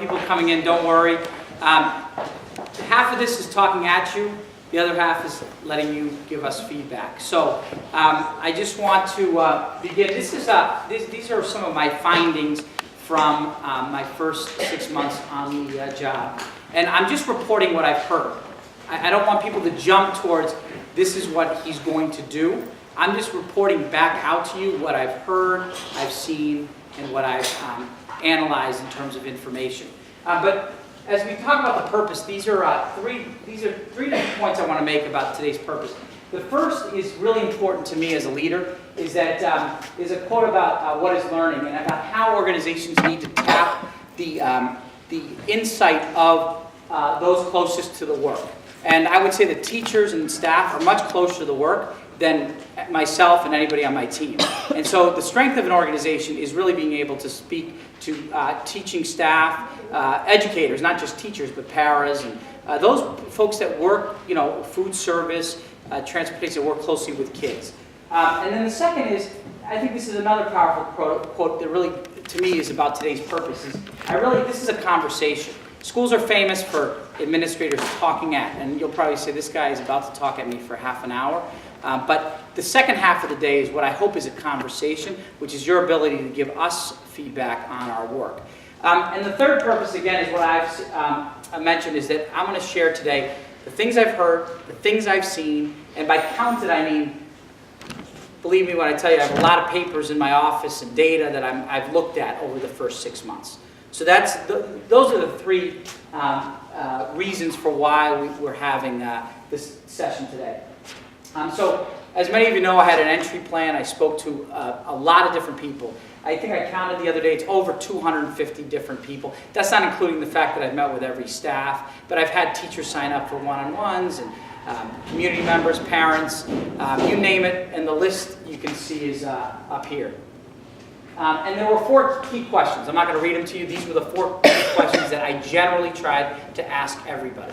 people coming in, don't worry. Half of this is talking at you. The other half is letting you give us feedback. So I just want to begin. These are some of my findings from my first 6 months on the job. And I'm just reporting what I've heard. I don't want people to jump towards this is what he's going to do. I'm just reporting back out to you what I've heard, I've seen, and what I've analyzed in terms of information. But as we talk about the purpose, these are three different points I want to make about today's purpose. The first is really important to me as a leader, is that is a quote about what is learning and about how organizations need to tap the insight of those closest to the work. And I would say that teachers and staff are much closer to the work than myself and anybody on my team. And so the strength of an organization is really being able to speak to teaching staff, educators, not just teachers, but paras, and those folks that work, food service, transportation, that work closely with kids. And then the second is, I think this is another powerful quote that really, to me, is about today's purpose. This is a conversation. Schools are famous for administrators talking at, and you'll probably say, this guy is about to talk at me for half an hour. But the second half of the day is what I hope is a conversation, which is your ability to give us feedback on our work. And the third purpose, again, is what I've mentioned, is that I'm going to share today the things I've heard, the things I've seen, and by counted I mean, believe me when I tell you, I have a lot of papers in my office and data that I've looked at over the first 6 months. So those are the three reasons for why we're having this session today. So, as many of you know, I had an entry plan. I spoke to a lot of different people. I think I counted the other day, it's over 250 different people. That's not including the fact that I've met with every staff, but I've had teachers sign up for one-on-ones, and community members, parents, you name it, and the list you can see is up here. And there were 4 key questions. I'm not going to read them to you. These were the 4 key questions that I generally tried to ask everybody.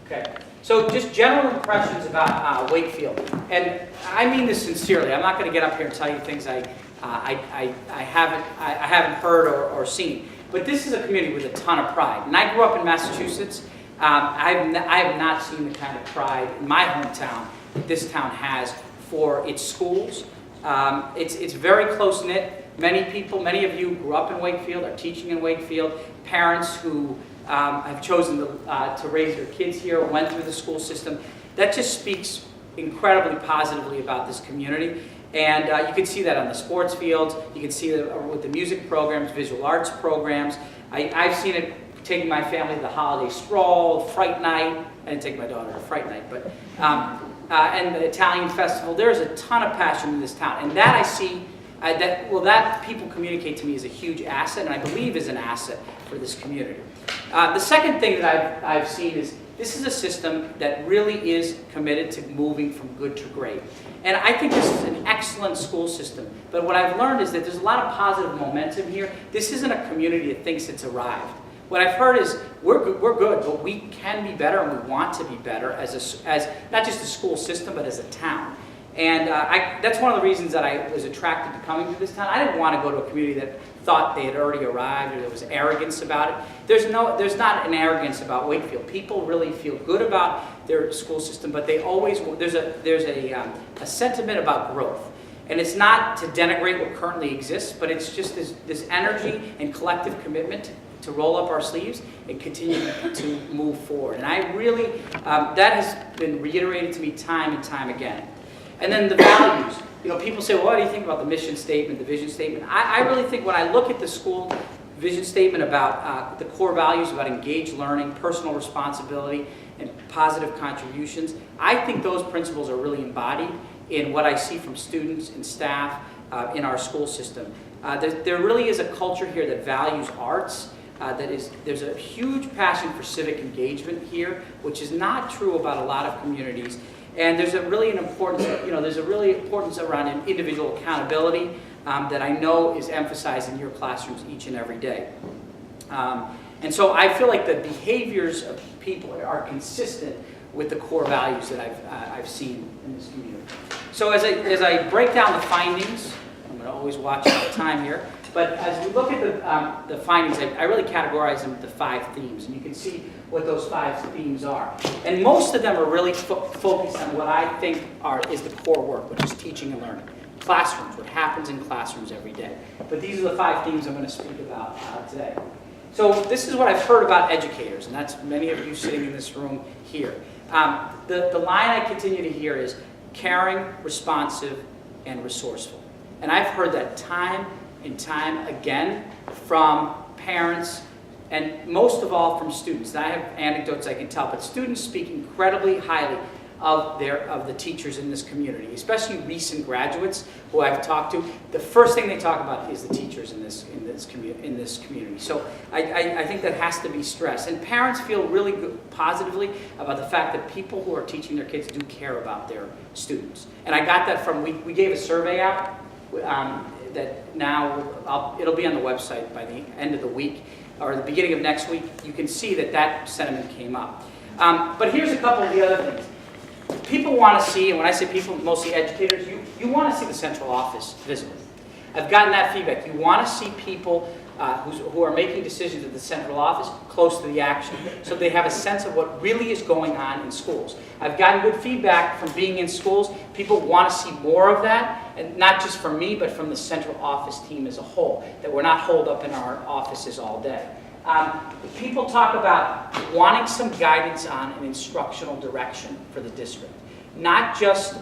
Okay, so just general impressions about Wakefield, and I mean this sincerely. I'm not going to get up here and tell you things I haven't heard or seen. But this is a community with a ton of pride. And I grew up in Massachusetts. I have not seen the kind of pride in my hometown that this town has for its schools. It's very close knit. Many of you grew up in Wakefield, are teaching in Wakefield. Parents who have chosen to raise their kids here, went through the school system. That just speaks incredibly positively about this community. And you can see that on the sports fields. You can see it with the music programs, visual arts programs. I've seen it taking my family to the holiday stroll, Fright Night. I didn't take my daughter to Fright Night, but and the Italian festival. There's a ton of passion in this town, and that I see. That people communicate to me is a huge asset, and I believe is an asset for this community. The second thing that I've seen is this is a system that really is committed to moving from good to great. And I think this is an excellent school system. But what I've learned is that there's a lot of positive momentum here. This isn't a community that thinks it's arrived. What I've heard is we're good, but we can be better, and we want to be better as not just a school system, but as a town. And that's one of the reasons that I was attracted to coming to this town. I didn't want to go to a community that thought they had already arrived or there was arrogance about it. There's not an arrogance about Wakefield. People really feel good about their school system, but there's a sentiment about growth. And it's not to denigrate what currently exists, but it's just this energy and collective commitment to roll up our sleeves and continue to move forward. And I really, that has been reiterated to me time and time again. And then the values. People say, well, what do you think about the mission statement, the vision statement? I really think when I look at the school vision statement about the core values about engaged learning, personal responsibility, and positive contributions, I think those principles are really embodied in what I see from students and staff in our school system. There really is a culture here that values arts. There's a huge passion for civic engagement here, which is not true about a lot of communities. And there's a really importance around individual accountability that I know is emphasized in your classrooms each and every day. And so I feel like the behaviors of people are consistent with the core values that I've seen in this community. So as I break down the findings always watching the time here. But as we look at the findings, I really categorize them into 5 themes, and you can see what those 5 themes are. And most of them are really focused on what I think is the core work, which is teaching and learning. Classrooms, what happens in classrooms every day. But these are the 5 themes I'm going to speak about today. So this is what I've heard about educators, and that's many of you sitting in this room here. The line I continue to hear is caring, responsive, and resourceful. And I've heard that time and time again from parents, and most of all from students. And I have anecdotes I can tell, but students speak incredibly highly of the teachers in this community, especially recent graduates who I've talked to. The first thing they talk about is the teachers in this community. So I think that has to be stressed. And parents feel really good, positively about the fact that people who are teaching their kids do care about their students. And I got that from, we gave a survey out that now it'll be on the website by the end of the week or the beginning of next week. You can see that sentiment came up. But here's a couple of the other things. People want to see, and when I say people, mostly educators, you want to see the central office visible. I've gotten that feedback. You want to see people who are making decisions at the central office close to the action, so they have a sense of what really is going on in schools. I've gotten good feedback from being in schools. People want to see more of that, and not just from me, but from the central office team as a whole, that we're not holed up in our offices all day. People talk about wanting some guidance on an instructional direction for the district. Not just,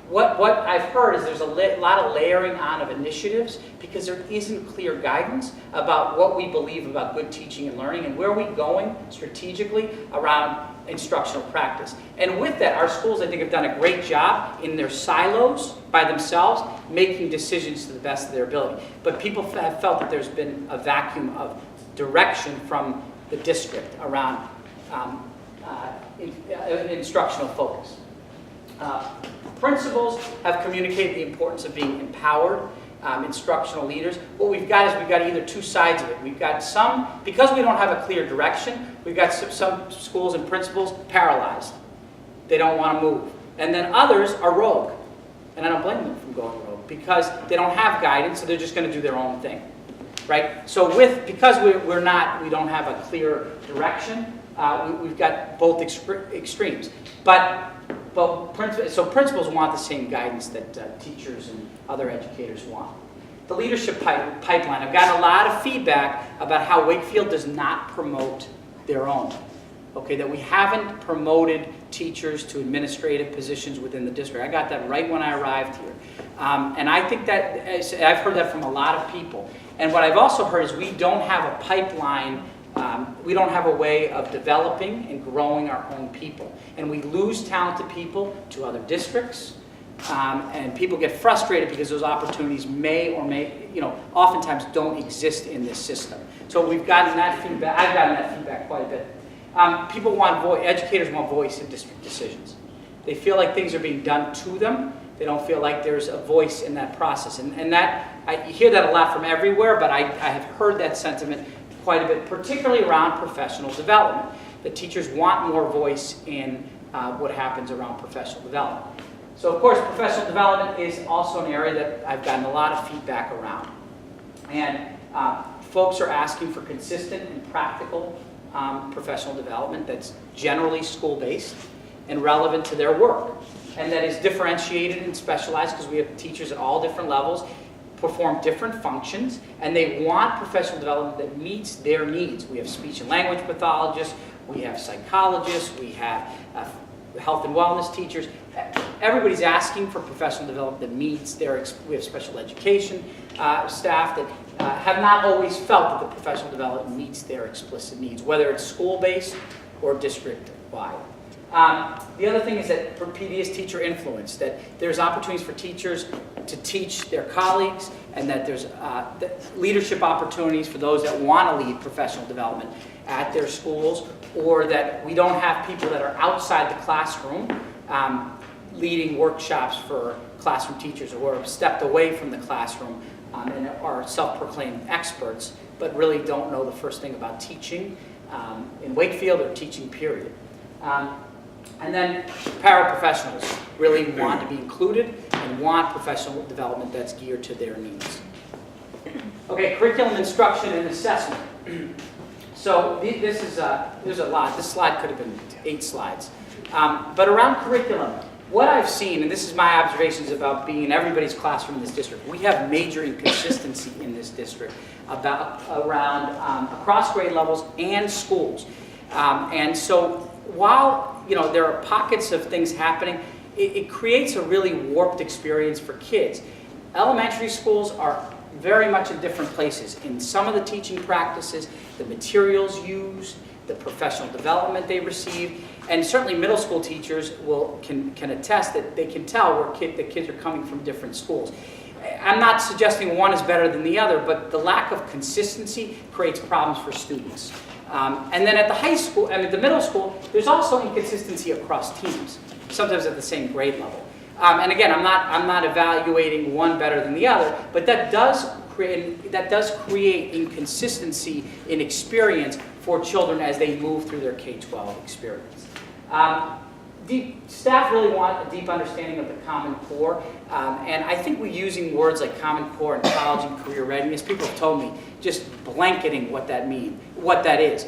what I've heard is there's a lot of layering on of initiatives because there isn't clear guidance about what we believe about good teaching and learning and where we're going strategically around instructional practice. And with that, our schools, I think, have done a great job in their silos by themselves, making decisions to the best of their ability. But people have felt that there's been a vacuum of direction from the district around instructional focus. Principals have communicated the importance of being empowered instructional leaders. What we've got is we've got either 2 sides of it. We've got some, because we don't have a clear direction, we've got some schools and principals paralyzed. They don't want to move. And then others are rogue. And I don't blame them from going rogue because they don't have guidance, so they're just going to do their own thing. Right? So because we don't have a clear direction, we've got both extremes. So principals want the same guidance that teachers and other educators want. The leadership pipeline. I've gotten a lot of feedback about how Wakefield does not promote their own. Okay, that we haven't promoted teachers to administrative positions within the district. I got that right when I arrived here. And I think that, I've heard that from a lot of people. And what I've also heard is we don't have a pipeline, we don't have a way of developing and growing our own people. And we lose talented people to other districts, and people get frustrated because those opportunities may or may, oftentimes don't exist in this system. So we've gotten that feedback, I've gotten that feedback quite a bit. People want educators want voice in district decisions. They feel like things are being done to them. They don't feel like there's a voice in that process. And that, I hear that a lot from everywhere, but I have heard that sentiment quite a bit, particularly around professional development. The teachers want more voice in what happens around professional development. So of course, professional development is also an area that I've gotten a lot of feedback around. And folks are asking for consistent and practical professional development that's generally school-based and relevant to their work, and that is differentiated and specialized because we have teachers at all different levels, perform different functions, and they want professional development that meets their needs. We have speech and language pathologists, we have psychologists, we have health and wellness teachers. Everybody's asking for professional development that meets their, we have special education staff that have not always felt that the professional development meets their explicit needs, whether it's school-based or district-wide. The other thing is that for PD is teacher influence, that there's opportunities for teachers to teach their colleagues, and that there's leadership opportunities for those that want to lead professional development at their schools, or that we don't have people that are outside the classroom leading workshops for classroom teachers who have stepped away from the classroom and are self-proclaimed experts, but really don't know the first thing about teaching in Wakefield or teaching period. And then paraprofessionals really want to be included and want professional development that's geared to their needs. Okay, curriculum, instruction, and assessment. So this is there's a lot. This slide could have been 8 slides. But around curriculum, what I've seen, and this is my observations about being in everybody's classroom in this district, we have major inconsistency in this district around across grade levels and schools. And so while there are pockets of things happening, it creates a really warped experience for kids. Elementary schools are very much in different places in some of the teaching practices, the materials used, the professional development they receive, and certainly middle school teachers can attest that they can tell where the kids are coming from different schools. I'm not suggesting one is better than the other, but the lack of consistency creates problems for students. And then at the high school, and at the middle school, there's also inconsistency across teams, sometimes at the same grade level. And again, I'm not evaluating one better than the other, but that does create inconsistency in experience for children as they move through their K-12 experience. Staff really want a deep understanding of the Common Core, and I think we're using words like Common Core and college and career readiness. People have told me just blanketing what that is.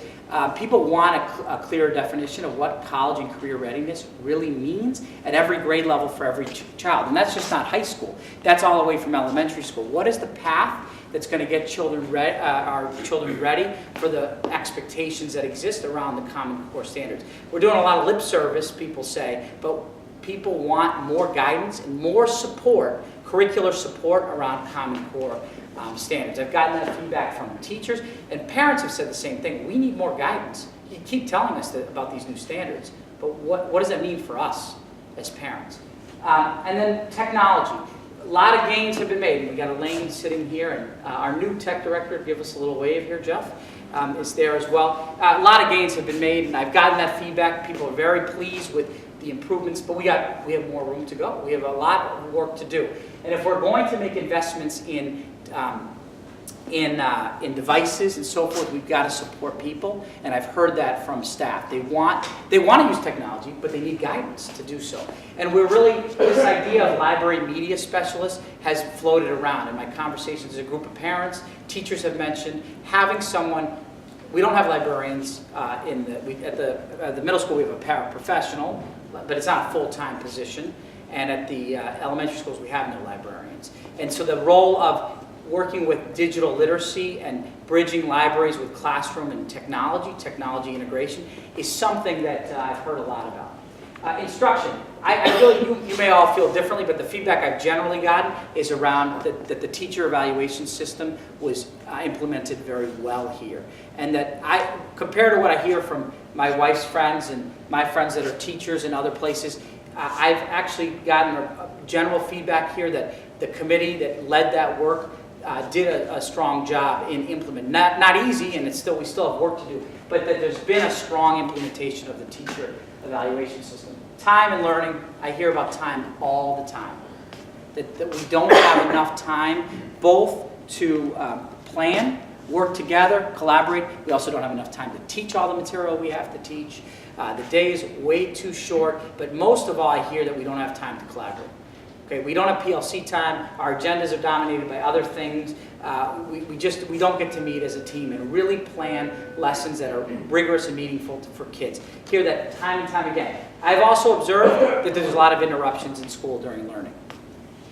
People want a clearer definition of what college and career readiness really means at every grade level for every child. And that's just not high school. That's all the way from elementary school. What is the path that's going to get our children ready for the expectations that exist around the Common Core standards? We're doing a lot of lip service, people say, but people want more guidance and more support, curricular support around Common Core standards. I've gotten that feedback from teachers, and parents have said the same thing. We need more guidance. You keep telling us about these new standards, but what does that mean for us as parents? And then technology. A lot of gains have been made. We got Elaine sitting here, and our new tech director, give us a little wave here, Jeff, is there as well. A lot of gains have been made, and I've gotten that feedback. People are very pleased with the improvements, but we have more room to go. We have a lot of work to do. And if we're going to make investments in devices and so forth, we've got to support people, and I've heard that from staff. They want to use technology, but they need guidance to do so. And this idea of library media specialists has floated around in my conversations as a group of parents. Teachers have mentioned having someone. We don't have librarians at the middle school. We have a paraprofessional, but it's not a full-time position. And at the elementary schools, we have no librarians. And so the role of working with digital literacy and bridging libraries with classroom and technology integration, is something that I've heard a lot about. Instruction. You may all feel differently, but the feedback I've generally gotten is around that the teacher evaluation system was implemented very well here. And that compared to what I hear from my wife's friends and my friends that are teachers in other places, I've actually gotten a general feedback here that the committee that led that work did a strong job in implementing. Not easy, and we still have work to do, but that there's been a strong implementation of the teacher evaluation system. Time and learning, I hear about time all the time. That we don't have enough time both to plan, work together, collaborate. We also don't have enough time to teach all the material we have to teach. The day is way too short, but most of all I hear that we don't have time to collaborate. Okay, we don't have PLC time. Our agendas are dominated by other things. We don't get to meet as a team and really plan lessons that are rigorous and meaningful for kids. Hear that time and time again. I've also observed that there's a lot of interruptions in school during learning.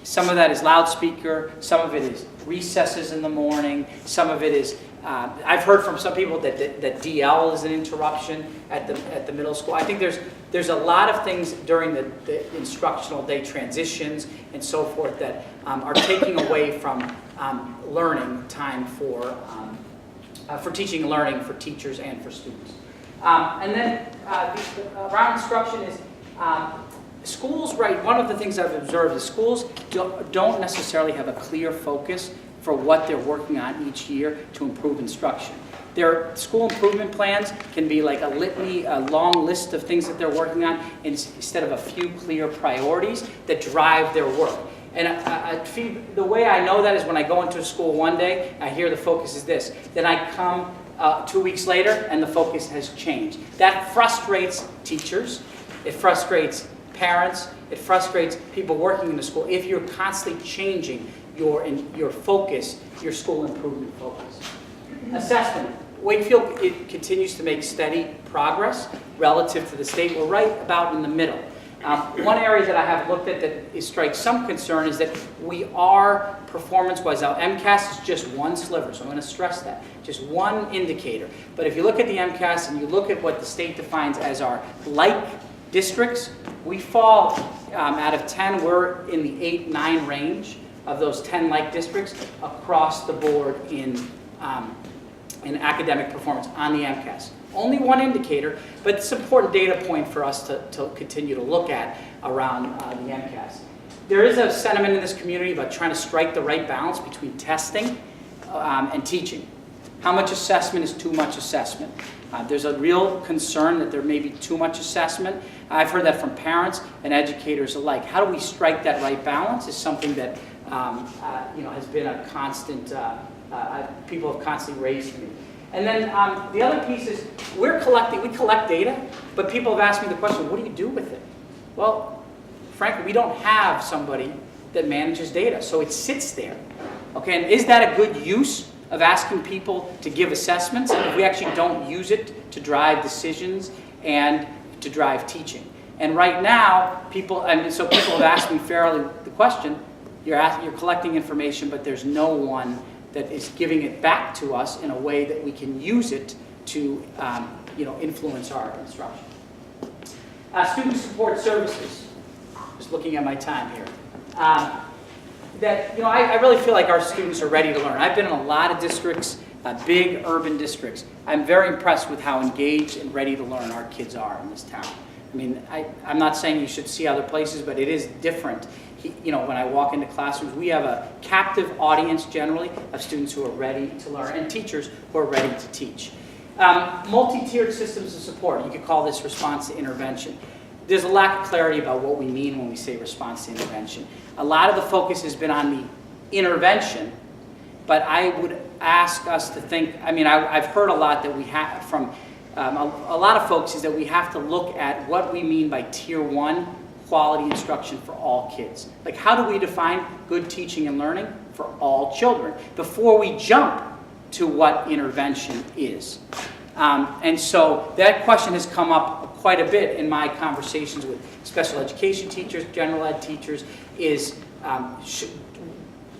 Some of that is loudspeaker. Some of it is recesses in the morning. Some of it is I've heard from some people that DL is an interruption at the middle school. I think there's a lot of things during the instructional day, transitions and so forth, that are taking away from learning time for teaching and learning for teachers and for students. And then around instruction is schools, right? One of the things I've observed is schools don't necessarily have a clear focus for what they're working on each year to improve instruction. Their school improvement plans can be like a litany, a long list of things that they're working on instead of a few clear priorities that drive their work. And the way I know that is when I go into a school one day, I hear the focus is this. Then I come 2 weeks later and the focus has changed. That frustrates teachers. It frustrates parents. It frustrates people working in the school if you're constantly changing your focus, your school improvement focus. Assessment. Wakefield, it continues to make steady progress relative to the state. We're right about in the middle. One area that I have looked at that strikes some concern is that we are performance-wise. Now, MCAS is just one sliver, so I'm going to stress that. Just one indicator. But if you look at the MCAS and you look at what the state defines as our like districts, we fall out of 10, we're in the 8-9 range of those 10 like districts across the board in academic performance on the MCAS. Only one indicator, but it's an important data point for us to continue to look at around the MCAS. There is a sentiment in this community about trying to strike the right balance between testing and teaching. How much assessment is too much assessment? There's a real concern that there may be too much assessment. I've heard that from parents and educators alike. How do we strike that right balance is something that has been a constant, people have constantly raised to me. And then the other piece is we collect data, but people have asked me the question, what do you do with it? Well, frankly, we don't have somebody that manages data, so it sits there. Okay, and is that a good use of asking people to give assessments if we actually don't use it to drive decisions and to drive teaching? And right now, people have asked me fairly the question, you're collecting information, but there's no one that is giving it back to us in a way that we can use it to influence our instruction. Student support services, just looking at my time here. I really feel like our students are ready to learn. I've been in a lot of districts, big urban districts. I'm very impressed with how engaged and ready to learn our kids are in this town. I mean, I'm not saying you should see other places, but it is different. When I walk into classrooms, we have a captive audience generally of students who are ready to learn and teachers who are ready to teach. Multi-tiered systems of support. You could call this response to intervention. There's a lack of clarity about what we mean when we say response to intervention. A lot of the focus has been on the intervention, but I would ask us to think, I've heard a lot that we have from a lot of folks is that we have to look at what we mean by tier 1 quality instruction for all kids. Like, how do we define good teaching and learning for all children before we jump to what intervention is? And so that question has come up quite a bit in my conversations with special education teachers, general ed teachers, is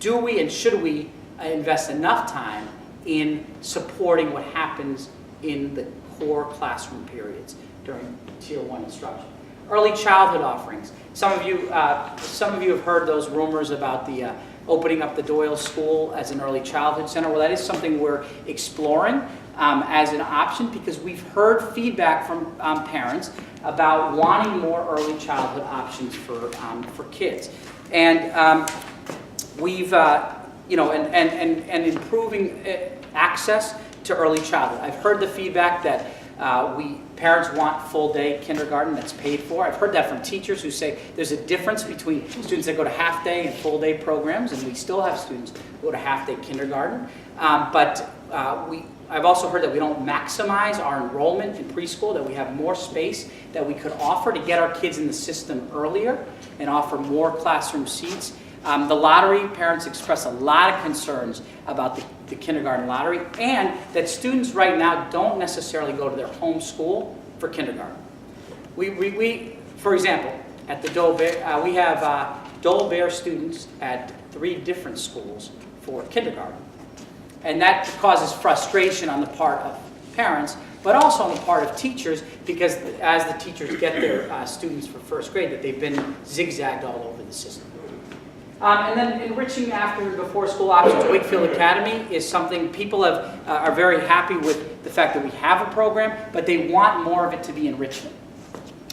do we and should we invest enough time in supporting what happens in the core classroom periods during tier 1 instruction? Early childhood offerings. Some of you have heard those rumors about the opening up the Doyle School as an early childhood center. Well, that is something we're exploring as an option because we've heard feedback from parents about wanting more early childhood options for kids, and we've and improving access to early childhood. I've heard the feedback that parents want full-day kindergarten that's paid for. I've heard that from teachers who say there's a difference between students that go to half-day and full-day programs, and we still have students who go to half-day kindergarten. I've also heard that we don't maximize our enrollment in preschool, that we have more space that we could offer to get our kids in the system earlier and offer more classroom seats. The lottery, parents express a lot of concerns about the kindergarten lottery, and that students right now don't necessarily go to their home school for kindergarten. We for example, at the Dole Bear, we have Dole Bear students at 3 different schools for kindergarten. And that causes frustration on the part of parents, but also on the part of teachers, because as the teachers get their students for first grade, that they've been zigzagged all over the system. And then enriching after and before school options. Wakefield Academy is something people are very happy with the fact that we have a program, but they want more of it to be enrichment.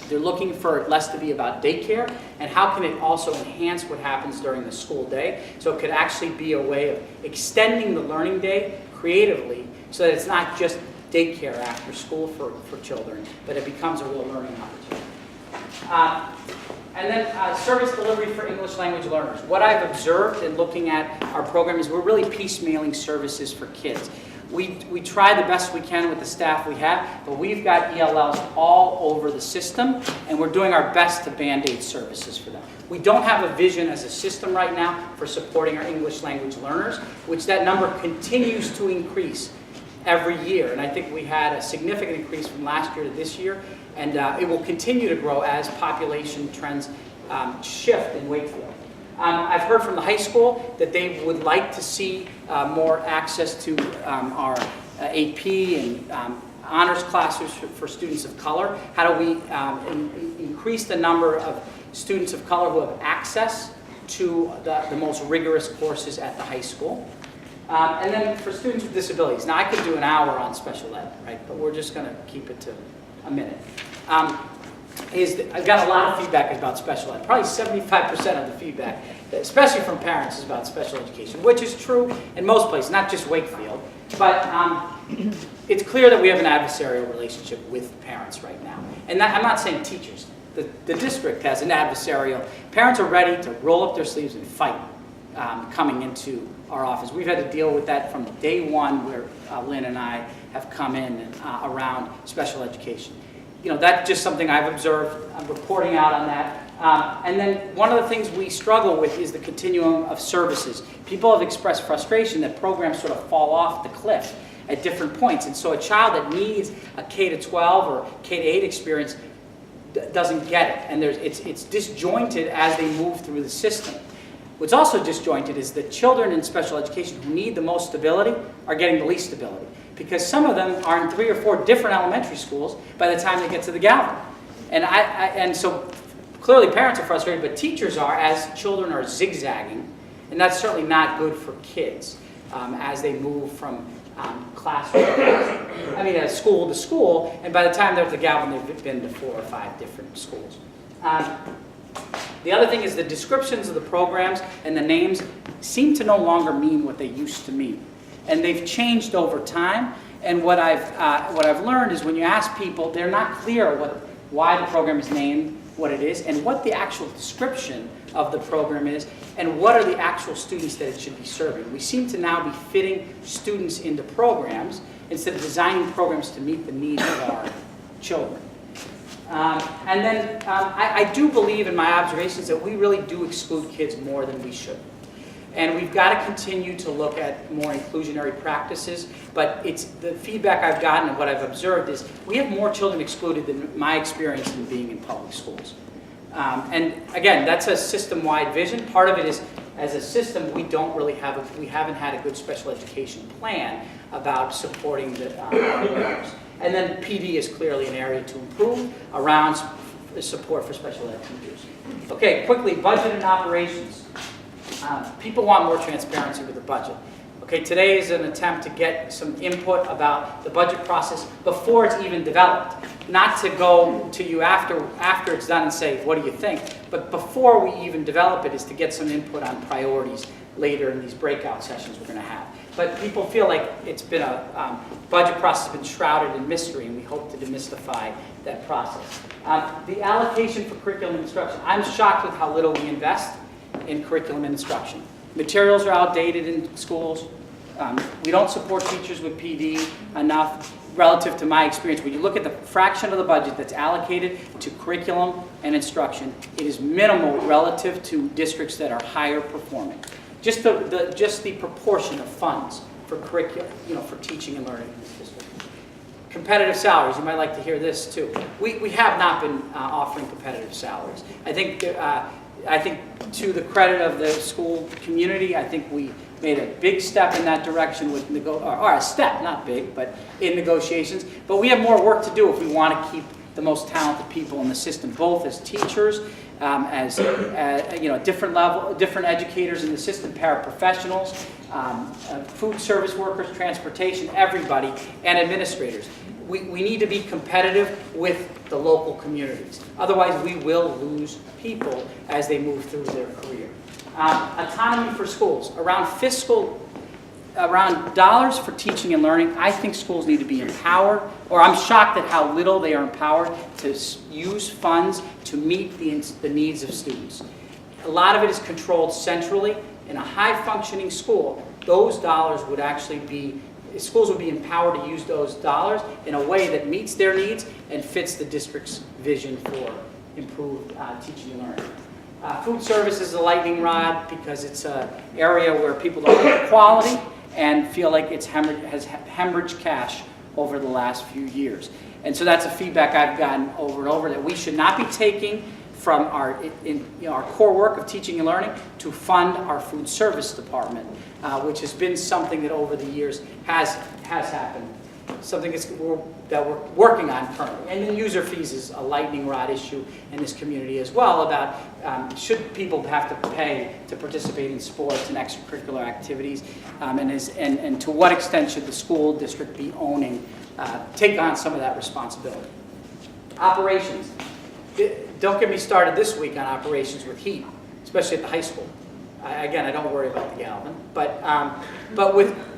They're looking for it less to be about daycare, and how can it also enhance what happens during the school day, so it could actually be a way of extending the learning day creatively so that it's not just daycare after school for children, but it becomes a real learning opportunity. And then service delivery for English language learners. What I've observed in looking at our program is we're really piecemealing services for kids. We try the best we can with the staff we have, but we've got ELLs all over the system, and we're doing our best to band-aid services for them. We don't have a vision as a system right now for supporting our English language learners, which that number continues to increase every year. And I think we had a significant increase from last year to this year, and it will continue to grow as population trends shift in Wakefield. I've heard from the high school that they would like to see more access to our AP and honors classes for students of color. How do we increase the number of students of color who have access to the most rigorous courses at the high school? And then for students with disabilities. Now I could do an hour on special ed, right? But we're just going to keep it to a minute. I've got a lot of feedback about special ed. Probably 75% of the feedback, especially from parents, is about special education, which is true in most places, not just Wakefield. But it's clear that we have an adversarial relationship with parents right now. And I'm not saying teachers. The district has an adversarial. Parents are ready to roll up their sleeves and fight coming into our office. We've had to deal with that from day one where Lynn and I have come in around special education. You know, that's just something I've observed. I'm reporting out on that. And then one of the things we struggle with is the continuum of services. People have expressed frustration that programs sort of fall off the cliff at different points. And so a child that needs a K-12 or K-8 experience doesn't get it. And it's disjointed as they move through the system. What's also disjointed is that children in special education who need the most stability are getting the least stability, because some of them are in 3 or 4 different elementary schools by the time they get to the Galvin. And so clearly parents are frustrated, but teachers are, as children are zigzagging, and that's certainly not good for kids as they move from classroom to classroom. I mean, school to school, and by the time they're at the Galvin, they've been to 4 or 5 different schools. The other thing is the descriptions of the programs and the names seem to no longer mean what they used to mean. And they've changed over time. And what I've learned is when you ask people, they're not clear why the program is named what it is, and what the actual description of the program is, and what are the actual students that it should be serving. We seem to now be fitting students into programs instead of designing programs to meet the needs of our children. And then I do believe in my observations that we really do exclude kids more than we should. And we've got to continue to look at more inclusionary practices, but it's the feedback I've gotten and what I've observed is we have more children excluded than my experience in being in public schools. And again, that's a system-wide vision. Part of it is, as a system, we haven't had a good special education plan about supporting the learners. And then PD is clearly an area to improve around support for special ed teachers. Okay, quickly, budget and operations. People want more transparency with the budget. Okay, today is an attempt to get some input about the budget process before it's even developed. Not to go to you after it's done and say, what do you think? But before we even develop it is to get some input on priorities later in these breakout sessions we're going to have. But people feel like it's been budget process has been shrouded in mystery, and we hope to demystify that process. The allocation for curriculum instruction. I'm shocked with how little we invest in curriculum and instruction. Materials are outdated in schools. We don't support teachers with PD enough relative to my experience. When you look at the fraction of the budget that's allocated to curriculum and instruction, it is minimal relative to districts that are higher performing. Just the proportion of funds for curriculum, for teaching and learning in this district. Competitive salaries, you might like to hear this too. We have not been offering competitive salaries. I think to the credit of the school community, I think we made a big step in that direction with or a step, not big, but in negotiations. But we have more work to do if we want to keep the most talented people in the system, both as teachers, as different educators in the system, paraprofessionals, food service workers, transportation, everybody, and administrators. We need to be competitive with the local communities. Otherwise, we will lose people as they move through their career. Autonomy for schools. Around dollars for teaching and learning, I think schools need to be empowered, or I'm shocked at how little they are empowered to use funds to meet the needs of students. A lot of it is controlled centrally. In a high-functioning school, those dollars would actually be schools will be empowered to use those dollars in a way that meets their needs and fits the district's vision for improved teaching and learning. Food service is a lightning rod because it's an area where people don't like quality and feel like it's has hemorrhaged cash over the last few years. And so that's a feedback I've gotten over and over, that we should not be taking from our core work of teaching and learning to fund our food service department, which has been something that over the years has happened. Something that we're working on currently. And then user fees is a lightning rod issue in this community as well, about should people have to pay to participate in sports and extracurricular activities, and to what extent should the school district be take on some of that responsibility. Operations. Don't get me started this week on operations with heat, especially at the high school. Again, I don't worry about the Galvin, but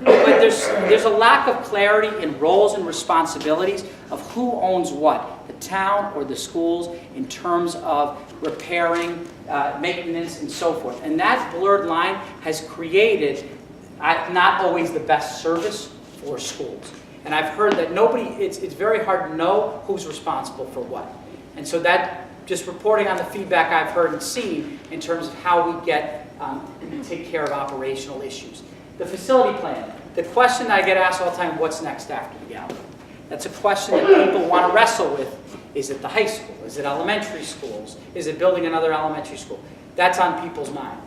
there's a lack of clarity in roles and responsibilities of who owns what, the town or the schools, in terms of repairing, maintenance, and so forth. And that blurred line has created not always the best service for schools. And I've heard that it's very hard to know who's responsible for what. And so that, just reporting on the feedback I've heard and seen in terms of how we take care of operational issues. The facility plan. The question that I get asked all the time, what's next after the Galvin? That's a question that people want to wrestle with. Is it the high school? Is it elementary schools? Is it building another elementary school? That's on people's mind.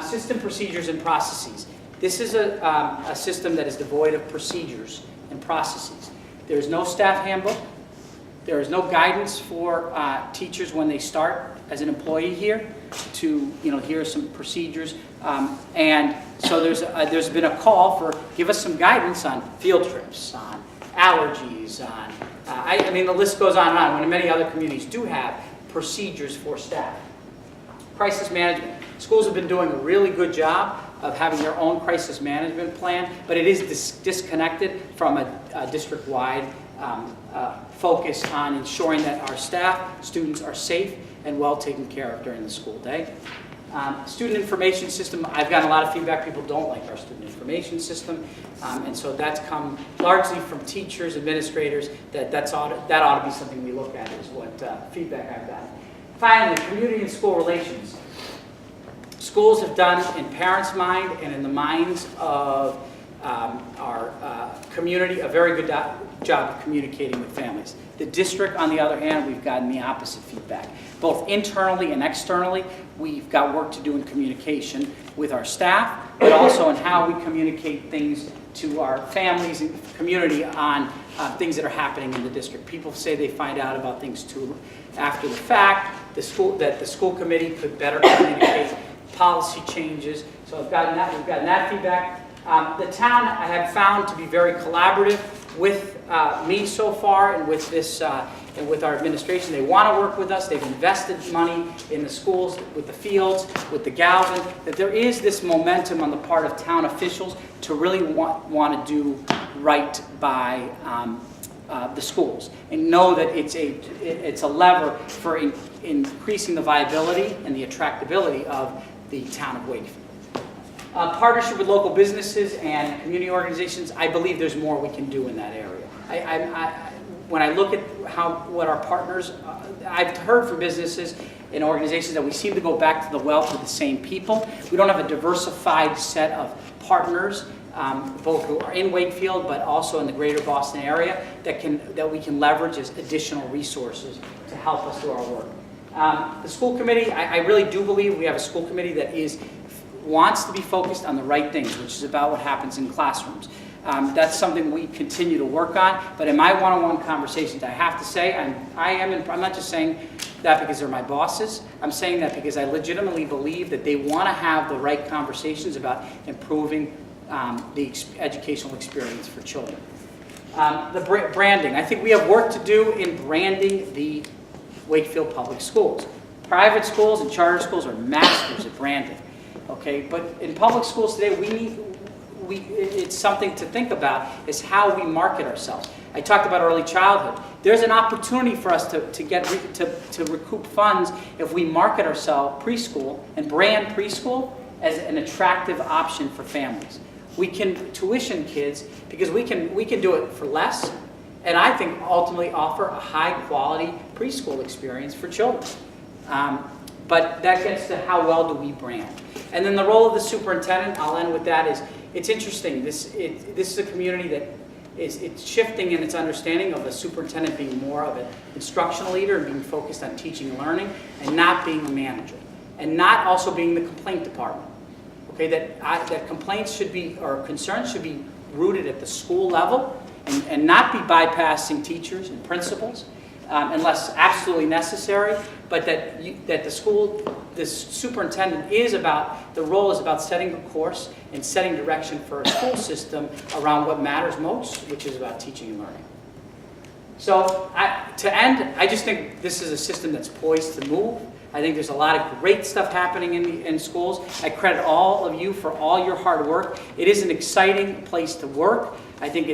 System procedures and processes. This is a system that is devoid of procedures and processes. There is no staff handbook. There is no guidance for teachers when they start as an employee here to, here are some procedures. And so there's been a call for, give us some guidance on field trips, on allergies, on, I mean, the list goes on and on, when many other communities do have procedures for staff. Crisis management. Schools have been doing a really good job of having their own crisis management plan, but it is disconnected from a district-wide focus on ensuring that our staff, students are safe and well taken care of during the school day. Student information system, I've gotten a lot of feedback. People don't like our student information system, and so that's come largely from teachers, administrators, that ought to be something we look at, is what feedback I've gotten. Finally, community and school relations. Schools have done, in parents' mind and in the minds of our community, a very good job of communicating with families. The district, on the other hand, we've gotten the opposite feedback. Both internally and externally, we've got work to do in communication with our staff, but also in how we communicate things to our families and community on things that are happening in the district. People say they find out about things too after the fact. The school committee could better communicate policy changes. So we've gotten that feedback. The town I have found to be very collaborative with me so far, and with this and with our administration. They want to work with us. They've invested money in the schools, with the fields, with the Galvin. That there is this momentum on the part of town officials to really want to do right by the schools, and know that it's a lever for increasing the viability and the attractability of the town of Wakefield. Partnership with local businesses and community organizations, I believe there's more we can do in that area. When I look at what our partners, I've heard from businesses and organizations that we seem to go back to the well for the same people. We don't have a diversified set of partners, both who are in Wakefield but also in the greater Boston area, that we can leverage as additional resources to help us do our work. The school committee, I really do believe we have a school committee that wants to be focused on the right things, which is about what happens in classrooms. That's something we continue to work on, but in my one-on-one conversations, I have to say, I'm not just saying that because they're my bosses. I'm saying that because I legitimately believe that they want to have the right conversations about improving the educational experience for children. The branding. I think we have work to do in branding the Wakefield Public Schools. Private schools and charter schools are masters at branding. Okay, but in public schools today, it's something to think about, is how we market ourselves. I talked about early childhood. There's an opportunity for us to recoup funds if we market ourselves preschool and brand preschool as an attractive option for families. We can tuition kids because we can do it for less, and I think ultimately offer a high-quality preschool experience for children. But that gets to how well do we brand. And then the role of the superintendent, I'll end with that, is it's interesting. This is a community that it's shifting in its understanding of the superintendent being more of an instructional leader and being focused on teaching and learning and not being a manager. And not also being the complaint department. Okay, that complaints should be, or concerns should be rooted at the school level and not be bypassing teachers and principals unless absolutely necessary, but that this superintendent the role is about setting a course and setting direction for a school system around what matters most, which is about teaching and learning. So to end, I just think this is a system that's poised to move. I think there's a lot of great stuff happening in schools. I credit all of you for all your hard work. It is an exciting place to work. I think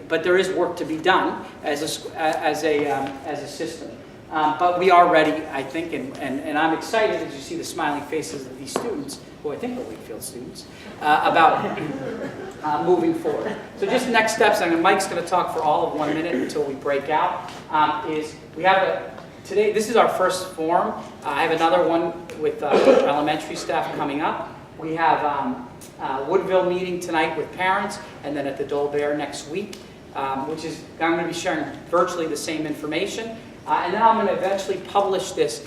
but there is work to be done as a system. But we are ready, I think, and I'm excited as you see the smiling faces of these students, who I think are Wakefield students, about moving forward. So just next steps, Mike's going to talk for all of 1 minute until we break out, is we have today, this is our first forum. I have another one with elementary staff coming up. We have Woodville meeting tonight with parents, and then at the Dole Bear next week, which is, I'm going to be sharing virtually the same information. And then I'm going to eventually publish this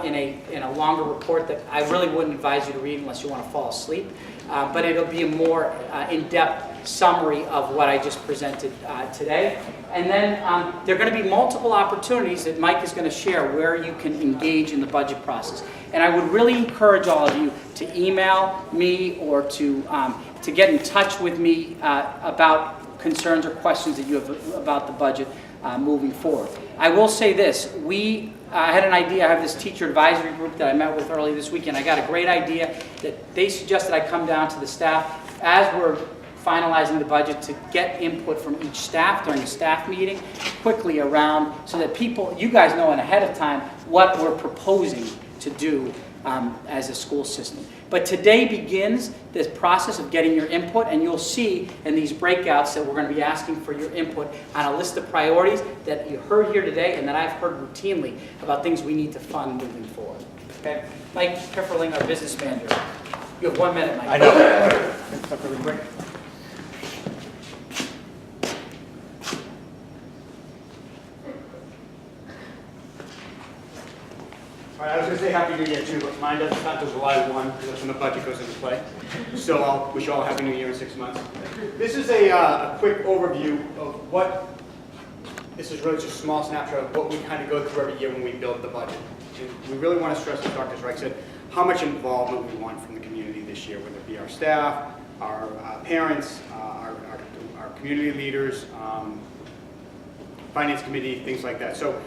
in a longer report that I really wouldn't advise you to read unless you want to fall asleep. But it'll be a more in-depth summary of what I just presented today. And then there are going to be multiple opportunities that Mike is going to share where you can engage in the budget process. And I would really encourage all of you to email me or to get in touch with me about concerns or questions that you have about the budget moving forward. I will say this, I had an idea. I have this teacher advisory group that I met with early this week, and I got a great idea that they suggested I come down to the staff as we're finalizing the budget to get input from each staff during a staff meeting quickly around so that you guys know ahead of time what we're proposing to do as a school system. But today begins this process of getting your input, and you'll see in these breakouts that we're going to be asking for your input on a list of priorities that you heard here today and that I've heard routinely about things we need to fund moving forward. Okay? Mike Pifferling, our business manager. You have 1 minute, Mike. I know. Stuff really quick. I was going to say Happy New Year too, but mine doesn't start until July 1, because that's when the budget goes into play. So I'll wish you all a Happy New Year in 6 months. This is a quick overview of this is really just a small snapshot of what we kind of go through every year when we build the budget. And we really want to stress, as Dr. Zrike said, how much involvement we want from the community this year, whether it be our staff, our parents, our community leaders, finance committee, things like that. So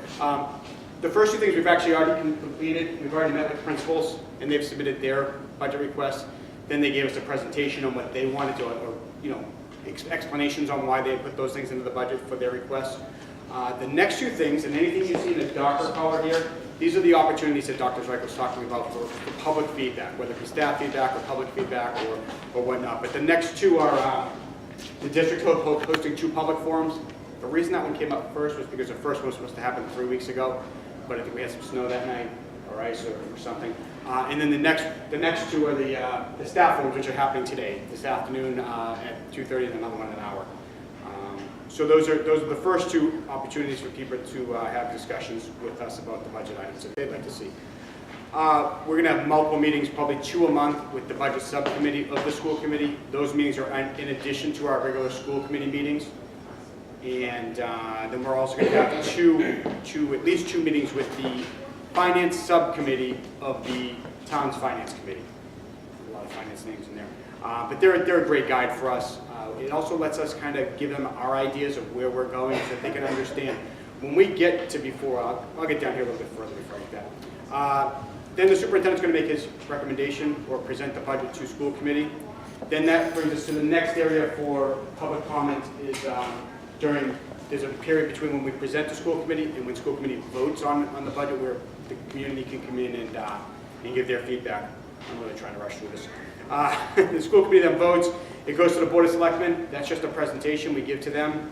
the first two things we've actually already completed. We've already met with principals, and they've submitted their budget requests. Then they gave us a presentation on what they wanted to, or explanations on why they put those things into the budget for their requests. The next two things, and anything you see in the darker color here, these are the opportunities that Dr. Zrike was talking about for public feedback, whether it be staff feedback or public feedback or whatnot. But the next two are the district hosting 2 public forums. The reason that one came up first was because the first one was supposed to happen 3 weeks ago, but I think we had some snow that night, or ice or something. And then the next two are the staff forums, which are happening today, this afternoon at 2:30, and another one in an hour. So those are the first 2 opportunities for people to have discussions with us about the budget items that they'd like to see. We're going to have multiple meetings, probably 2 a month, with the budget subcommittee of the school committee. Those meetings are in addition to our regular school committee meetings. And then we're also going to have at least two meetings with the finance subcommittee of the town's finance committee. A lot of finance names in there. But they're a great guide for us. It also lets us kind of give them our ideas of where we're going so that they can understand. When we get to I'll get down here a little bit further before I get that. Then the superintendent's going to make his recommendation or present the budget to school committee. Then that brings us to the next area for public comment is there's a period between when we present to school committee and when school committee votes on the budget where the community can come in and give their feedback. I'm really trying to rush through this. The school committee then votes, It goes to the Board of Selectmen, that's just a presentation we give to them,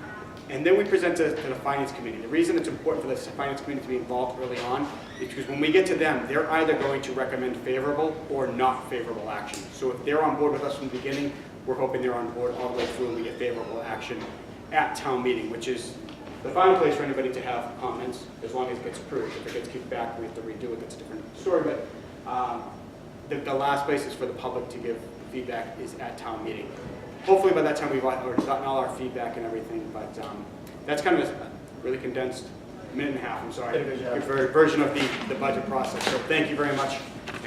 and then we present to the Finance Committee. The reason it's important for the Finance Committee to be involved early on is because when we get to them, they're either going to recommend favorable or not favorable action. So if they're on board with us from the beginning, we're hoping they're on board all the way through and we get favorable action at town meeting, which is the final place for anybody to have comments, as long as it gets approved. If it gets kicked back, we have to redo it, that's a different story, but the last place is for the public to give feedback is at town meeting. Hopefully by that time we've already gotten all our feedback and everything, but that's kind of a really condensed minute and a half, I'm sorry, version of the budget process. So thank you very much,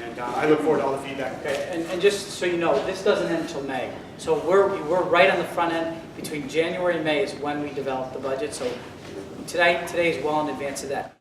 and I look forward to all the feedback. Okay, and just so you know, this doesn't end until May. So we're right on the front end. Between January and May is when we develop the budget. So today is well in advance of that.